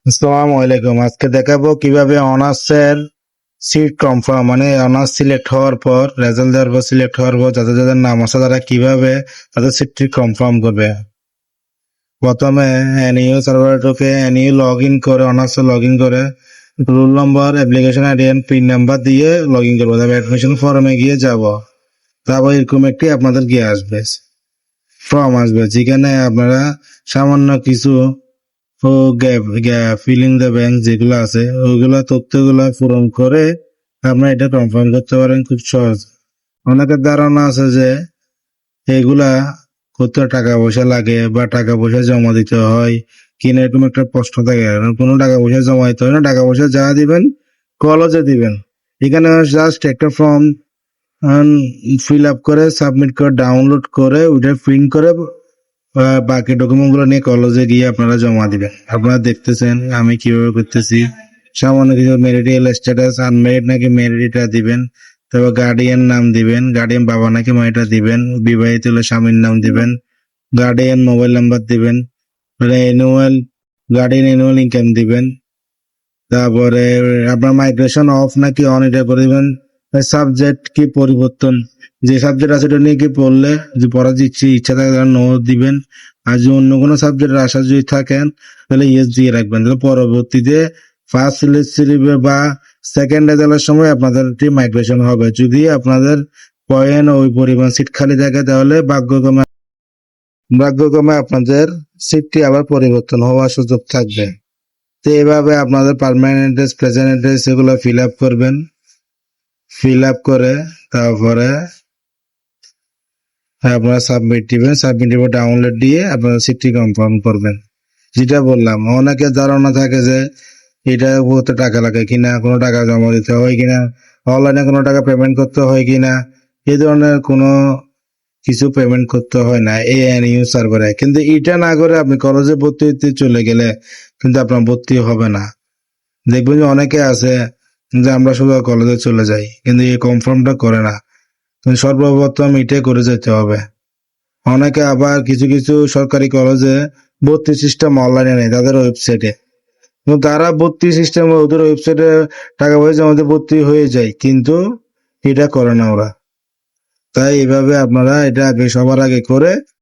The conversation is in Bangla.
আসসালামু আলাইকুম। আজকে দেখাবো কিভাবে অনার্সের সিট কনফার্ম মানে অনার্স সিলেক্ট হওয়ার পর রেজাল্ট দেওয়ার পর সিলেক্ট হওয়ার পর যাদের যাদের নাম আছে তারা কিভাবে তাদের সিটটি কনফার্ম করবে। প্রথমে এনইউ সার্ভারে ঢুকে এনইউ লগ ইন করে অনার্সে লগ ইন করে roll number application ID and pin number দিয়ে লগ ইন করবো। তারপর অ্যাডমিশন ফর্মে গিয়ে যাব। তারপর এরকম একটি আপনাদের গিয়ে আসবে ফর্ম আসবে, যেখানে আপনারা সামান্য কিছু ও ফিলিং দ্য ব্যাংক যেগুলো আছে ওইগুলা তথ্যগুলা পূরণ করে আপনারা এটা কনফার্ম করতে পারেন খুব সহজ। অনেকের ধারণা আছে যে এগুলা কত টাকা পয়সা লাগে বা টাকা পয়সা জমা দিতে হয় কিনা, এরকম একটা প্রশ্ন থাকে। কোনো টাকা পয়সা জমা দিতে হয় না, টাকা পয়সা যা দিবেন কলেজে দিবেন। এখানে জাস্ট একটা ফর্ম ফিল আপ করে সাবমিট করে ডাউনলোড করে ওইটা প্রিন্ট করে বাকি ডকুমেন্ট গুলো নিয়ে কলেজে গিয়ে আপনারা জমা দিবেন। আপনারা দেখতেছেন আমি কিভাবে করতেছি। সামান্য কিছু ম্যারিটাল স্ট্যাটাস, আনম্যারিড নাকি ম্যারিড এটা দিবেন। তারপর গার্ডিয়ান নাম দিবেন, গার্ডিয়ান বাবা নাকি মা এটা দিবেন। বিবাহিত হলে স্বামীর নাম দিবেন। গার্ডিয়ান মোবাইল নাম্বার দিবেন। অ্যানুয়াল গার্ডিয়ান অ্যানুয়াল ইনকাম দিবেন। তারপরে আপনার মাইগ্রেশন অফ নাকি অন এটা করে দিবেন। সাবজেক্ট কি পরিবর্তন, যে সাবজেক্ট আছে এটা নিয়ে কি পড়লে যে পড়ার যে ইচ্ছা থাকে তারা নো দিবেন। আর যদি অন্য কোনো সাবজেক্টের আশা যদি থাকেন তাহলে ইয়েস দিয়ে রাখবেন। তাহলে পরবর্তীতে ফার্স্ট সিলেক্ট বা সেকেন্ড রেজাল্টের সময় আপনাদের মাইগ্রেশন হবে। যদি আপনাদের পয়েন্ট ওই পরিমাণ সিট খালি থাকে তাহলে ভাগ্যক্রমে আপনাদের সিটটি আবার পরিবর্তন হওয়ার সুযোগ থাকবে। তো এইভাবে আপনাদের পার্মানেন্ট অ্যাড্রেস, প্রেজেন্ট অ্যাড্রেস এগুলো ফিল আপ করবেন। ফিল আপ করে তারপরে আপনারা সাবমিট দিবেন। সাবমিট দিয়ে ডাউনলোড দিয়ে আপনারা সিটটি কনফার্ম করবেন। যেটা বললাম, অনেকে ধারণা থাকে যে এটা কত টাকা লাগে কিনা, কোনো টাকা জমা দিতে হয় কিনা, অনলাইনে কোনো টাকা পেমেন্ট করতে হয় কিনা, এই ধরনের কোনো কিছু পেমেন্ট করতে হয় না এই এনইউ সার্ভারে। কিন্তু এটা না করে আপনি কলেজে ভর্তি হতে চলে গেলে কিন্তু আপনার ভর্তি হবে না। দেখবেন যে অনেকে আছে যে আমরা শুধু কলেজে চলে যাই কিন্তু এই কনফার্মটা করে না। কিন্তু সর্বপ্রথম এটাই করে যেতে হবে। অনেকে আবার কিছু কিছু সরকারি কলেজে ভর্তি সিস্টেম অনলাইনে নেই, তাদের ওয়েবসাইটে। কিন্তু তারা ভর্তি সিস্টেম ওদের ওয়েবসাইটে টাকা পয়সা আমাদের ভর্তি হয়ে যায়, কিন্তু এটা করে না ওরা। তাই এইভাবে আপনারা এটা আগে সবার আগে করে